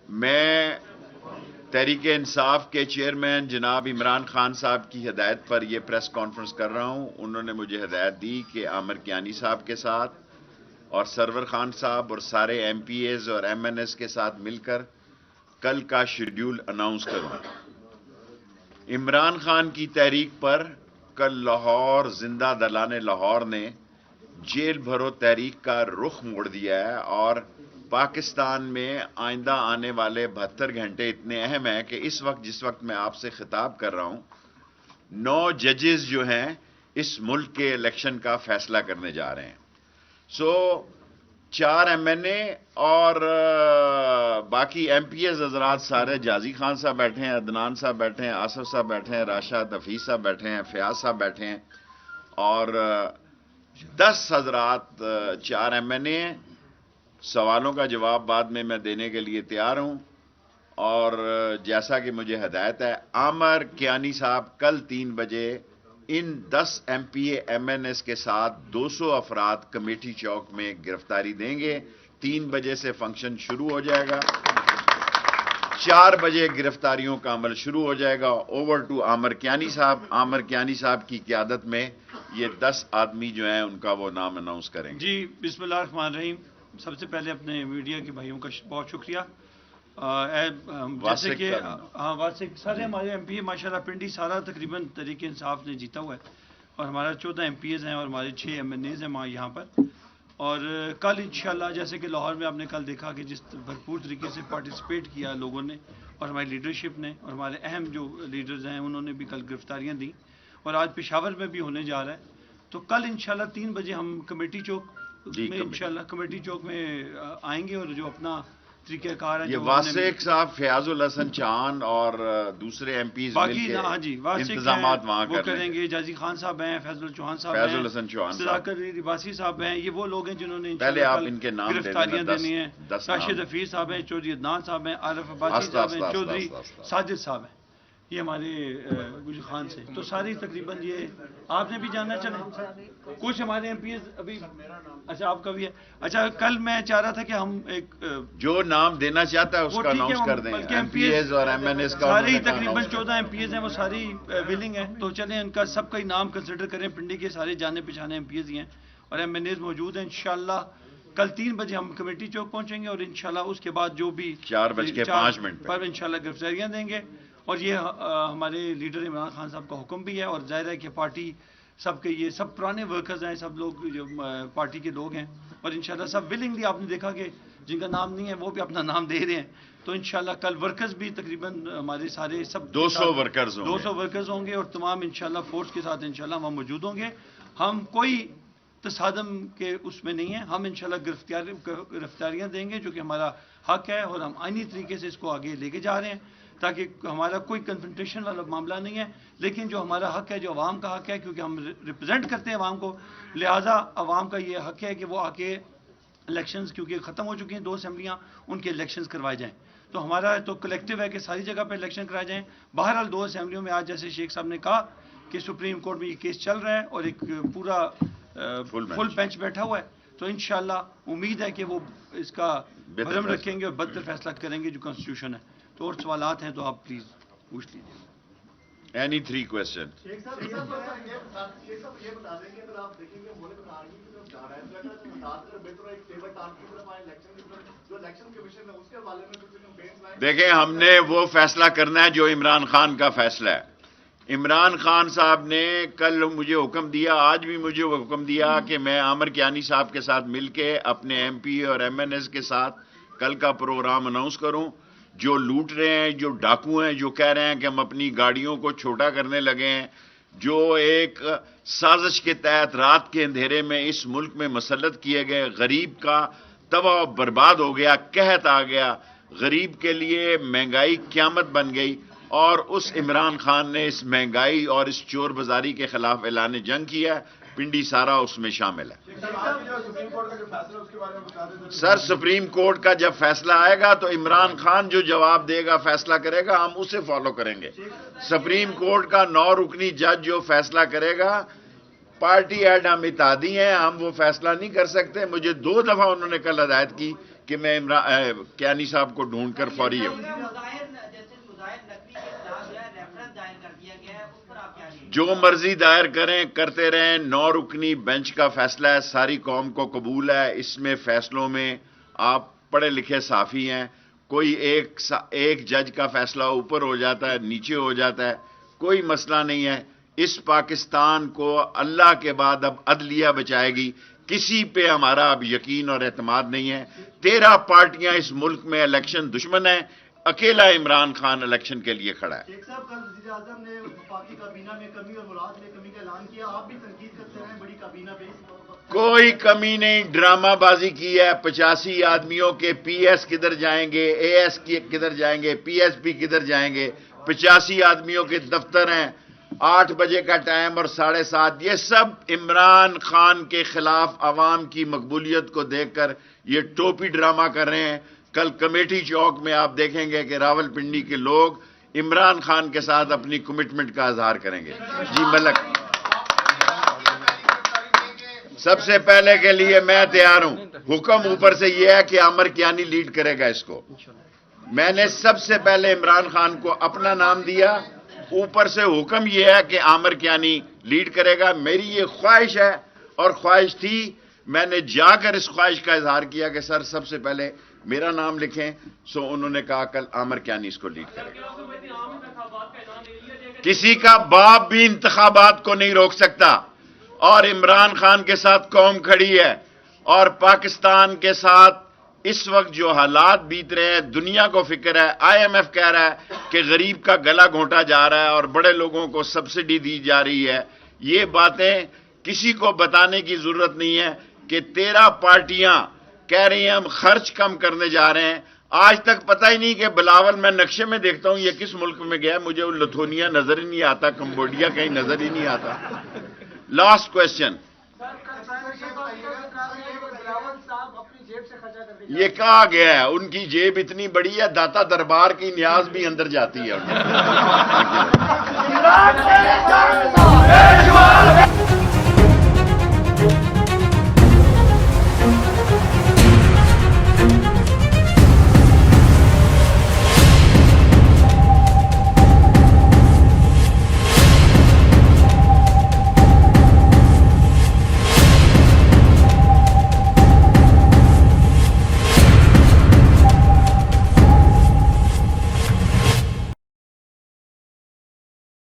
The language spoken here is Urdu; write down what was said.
میں تحریک انصاف کے چیئرمین جناب عمران خان صاحب کی ہدایت پر یہ پریس کانفرنس کر رہا ہوں. انہوں نے مجھے ہدایت دی کہ عامر کیانی صاحب کے ساتھ اور سرور خان صاحب اور سارے ایم پی ایز اور ایم این ایس کے ساتھ مل کر کل کا شیڈیول اناؤنس کروں. عمران خان کی تحریک پر کل لاہور زندہ دلان لاہور نے جیل بھرو تحریک کا رخ موڑ دیا ہے اور پاکستان میں آئندہ آنے والے 72 گھنٹے اتنے اہم ہیں کہ اس وقت جس وقت میں آپ سے خطاب کر رہا ہوں 9 ججز جو ہیں اس ملک کے الیکشن کا فیصلہ کرنے جا رہے ہیں. 4 ایم این اے اور باقی ایم پی ایز حضرات سارے، جازی خان صاحب بیٹھے ہیں، عدنان صاحب بیٹھے ہیں، آصف صاحب بیٹھے ہیں، راشد حفیظ صاحب بیٹھے ہیں، فیاض صاحب بیٹھے ہیں اور 10 حضرات 4 ایم این اے ہیں. سوالوں کا جواب بعد میں دینے کے لیے تیار ہوں. اور جیسا کہ مجھے ہدایت ہے عامر کیانی صاحب کل 3 بجے ان 10 M P A M N S کے ساتھ 200 افراد کمیٹی چوک میں گرفتاری دیں گے. 3 بجے سے فنکشن شروع ہو جائے گا. 4 بجے گرفتاریوں کا عمل شروع ہو جائے گا. اوور ٹو عامر کیانی صاحب. عامر کیانی صاحب کی قیادت میں یہ 10 آدمی جو ہیں ان کا وہ نام اناؤنس کریں گے. جی بسم اللہ الرحمن الرحیم. سب سے پہلے اپنے میڈیا کے بھائیوں کا بہت شکریہ. جیسے کہ واسق سارے ہمارے ایم پی اے ماشاء اللہ پنڈی سارا تقریباً تحریک انصاف نے جیتا ہوا ہے اور ہمارا 14 ایم پی ایز ہیں اور ہمارے 6 ایم این ایز ہیں یہاں پر. اور کل انشاءاللہ جیسے کہ لاہور میں آپ نے کل دیکھا کہ جس بھرپور طریقے سے پارٹیسپیٹ کیا لوگوں نے اور ہماری لیڈرشپ نے اور ہمارے اہم جو لیڈرز ہیں انہوں نے بھی کل گرفتاریاں دیں اور آج پشاور میں بھی ہونے جا رہا ہے. تو کل انشاءاللہ 3 بجے ہم کمیٹی چوک میں انشاءاللہ کمیٹی چوک میں آئیں گے اور جو اپنا طریقہ کار ہے یہ واسق صاحب، فیاض الحسن چاند اور دوسرے ایم پیز باقی جی انتظامات وہاں کریں گے. جازی خان صاحب ہیں، فیض الچوہان صاحب ہیں، فیض الحسن چوہان صداقت عباسی صاحب ہیں. یہ وہ لوگ ہیں جنہوں نے پہلے آپ ان کے نام گرفتاریاں دینی ہیں. راشد حفیظ صاحب ہیں، چودھری عدنان صاحب ہیں، عارف عباسی صاحب ہیں، چودھری ساجد صاحب ہیں. یہ ہمارے گجر خان سے تو ساری تقریباً یہ آپ نے بھی جاننا چلیں کچھ ہمارے ایم پی ایز ابھی. اچھا آپ کا بھی ہے. اچھا کل میں چاہ رہا تھا کہ ہم ایک جو نام دینا چاہتا ہے اس کا اناؤنس کر دیں. ایم پی ایز اور ایم این ایس کا سارے ہی تقریباً 14 ایم پی ایز ہیں، وہ ساری ولنگ ہیں. تو چلیں ان کا سب کا ہی نام کنسیڈر کریں. پنڈی کے سارے جانے پہچانے ایم پی ایز ہی ہیں اور ایم این ایز موجود ہیں. انشاءاللہ کل 3 بجے ہم کمیٹی چوک پہنچیں گے اور انشاءاللہ اس کے بعد جو بھی 4:05 پر انشاءاللہ گرفتاریاں دیں گے. اور یہ ہمارے لیڈر عمران خان صاحب کا حکم بھی ہے اور ظاہر ہے کہ پارٹی سب کے یہ سب پرانے ورکرز ہیں، سب لوگ جو پارٹی کے لوگ ہیں اور انشاءاللہ سب ولنگلی آپ نے دیکھا کہ جن کا نام نہیں ہے وہ بھی اپنا نام دے رہے ہیں. تو انشاءاللہ کل ورکرز بھی تقریباً ہمارے سارے سب 200 ورکرز ہوں گے اور تمام انشاءاللہ فورس کے ساتھ انشاءاللہ وہاں موجود ہوں گے. ہم کوئی تصادم کے اس میں نہیں ہیں. ہم انشاءاللہ گرفتاریاں دیں گے جو کہ ہمارا حق ہے اور ہم آئینی طریقے سے اس کو آگے لے کے جا رہے ہیں تاکہ ہمارا کوئی کنفرنٹیشن والا معاملہ نہیں ہے لیکن جو ہمارا حق ہے جو عوام کا حق ہے کیونکہ ہم ریپرزینٹ کرتے ہیں عوام کو، لہٰذا عوام کا یہ حق ہے کہ وہ آ کے الیکشنز کیونکہ ختم ہو چکی ہیں 2 اسمبلیاں ان کے الیکشنز کروائے جائیں. تو ہمارا تو کلیکٹیو ہے کہ ساری جگہ پہ الیکشن کرائے جائیں. بہرحال 2 اسمبلیوں میں آج جیسے شیخ صاحب نے کہا کہ سپریم کورٹ میں یہ کیس چل رہا ہے اور ایک پورا فل بینچ بیٹھا ہوا ہے. تو انشاءاللہ امید ہے کہ وہ اس کا بھرم رکھیں گے اور بہتر فیصلہ کریں گے جو کانسٹیٹیوشن ہے. تو اور سوالات ہیں تو آپ پلیز پوچھ لیجیے. Any 3 questions. دیکھیں ہم نے وہ فیصلہ کرنا ہے جو عمران خان کا فیصلہ ہے. عمران خان صاحب نے کل مجھے حکم دیا، آج بھی مجھے حکم دیا کہ میں عامر کیانی صاحب کے ساتھ مل کے اپنے ایم پی اور ایم این ایس کے ساتھ کل کا پروگرام اناؤنس کروں. جو لوٹ رہے ہیں، جو ڈاکو ہیں، جو کہہ رہے ہیں کہ ہم اپنی گاڑیوں کو چھوٹا کرنے لگے ہیں، جو ایک سازش کے تحت رات کے اندھیرے میں اس ملک میں مسلط کیے گئے، غریب کا تباہ و برباد ہو گیا، قحط آ گیا، غریب کے لیے مہنگائی قیامت بن گئی اور اس عمران خان نے اس مہنگائی اور اس چور بازاری کے خلاف اعلان جنگ کیا. پنڈی سارا اس میں شامل ہے. سر سپریم کورٹ کا جب فیصلہ آئے گا تو عمران خان جو جواب دے گا، فیصلہ کرے گا، ہم اسے فالو کریں گے. سپریم کورٹ کا 9 رکنی جج جو فیصلہ کرے گا، پارٹی ہیڈ ہم اتحادی ہیں، ہم وہ فیصلہ نہیں کر سکتے. مجھے 2 دفعہ انہوں نے کل ہدایت کی کہ میں کیانی صاحب کو ڈھونڈ کر فوری ہوں. جو مرضی دائر کریں کرتے رہیں، 9 رکنی بینچ کا فیصلہ ہے، ساری قوم کو قبول ہے. اس میں فیصلوں میں آپ پڑھے لکھے صافی ہیں، کوئی ایک جج کا فیصلہ اوپر ہو جاتا ہے، نیچے ہو جاتا ہے، کوئی مسئلہ نہیں ہے. اس پاکستان کو اللہ کے بعد اب عدلیہ بچائے گی. کسی پہ ہمارا اب یقین اور اعتماد نہیں ہے. 13 پارٹیاں اس ملک میں الیکشن دشمن ہیں، اکیلا عمران خان الیکشن کے لیے کھڑا ہے. شیخ صاحب، کل وزیر اعظم نے وفاقی کابینہ میں کمی اور ملازمت میں کمی کا اعلان کیا، آپ بھی تنقید کرتے رہے بڑی کابینہ پہ. کوئی کمی نہیں، ڈرامہ بازی کی ہے. 85 آدمیوں کے پی ایس کدھر جائیں گے، اے ایس کدھر جائیں گے، پی ایس پی کدھر جائیں گے. 85 آدمیوں کے دفتر ہیں، 8 بجے کا ٹائم اور 7:30. یہ سب عمران خان کے خلاف عوام کی مقبولیت کو دیکھ کر یہ ٹوپی ڈرامہ کر رہے ہیں. کل کمیٹی چوک میں آپ دیکھیں گے کہ راول پنڈی کے لوگ عمران خان کے ساتھ اپنی کمٹمنٹ کا اظہار کریں گے. جی ملک، سب سے پہلے کے لیے میں تیار ہوں. حکم اوپر سے یہ ہے کہ عامر کیانی لیڈ کرے گا اس کو. میں نے سب سے پہلے عمران خان کو اپنا نام دیا، اوپر سے حکم یہ ہے کہ عامر کیانی لیڈ کرے گا. میری یہ خواہش ہے اور خواہش تھی، میں نے جا کر اس خواہش کا اظہار کیا کہ سر سب سے پہلے میرا نام لکھیں. سو انہوں نے کہا کل عامر کیانی اس کو لیڈ کرے گا. کسی کا باپ بھی انتخابات کو نہیں روک سکتا، اور عمران خان کے ساتھ قوم کھڑی ہے. اور پاکستان کے ساتھ اس وقت جو حالات بیت رہے ہیں، دنیا کو فکر ہے. IMF کہہ رہا ہے کہ غریب کا گلا گھونٹا جا رہا ہے اور بڑے لوگوں کو سبسڈی دی جا رہی ہے. یہ باتیں کسی کو بتانے کی ضرورت نہیں ہے کہ 13 پارٹیاں کہہ رہی ہیں ہم خرچ کم کرنے جا رہے ہیں. آج تک پتہ ہی نہیں کہ بلاول، میں نقشے میں دیکھتا ہوں یہ کس ملک میں گیا، مجھے لتھونیا نظر ہی نہیں آتا، کمبوڈیا کہیں نظر ہی نہیں آتا. لاسٹ کوشچن، یہ کہا گیا ہے ان کی جیب اتنی بڑی ہے، داتا دربار کی نیاز بھی اندر جاتی ہے.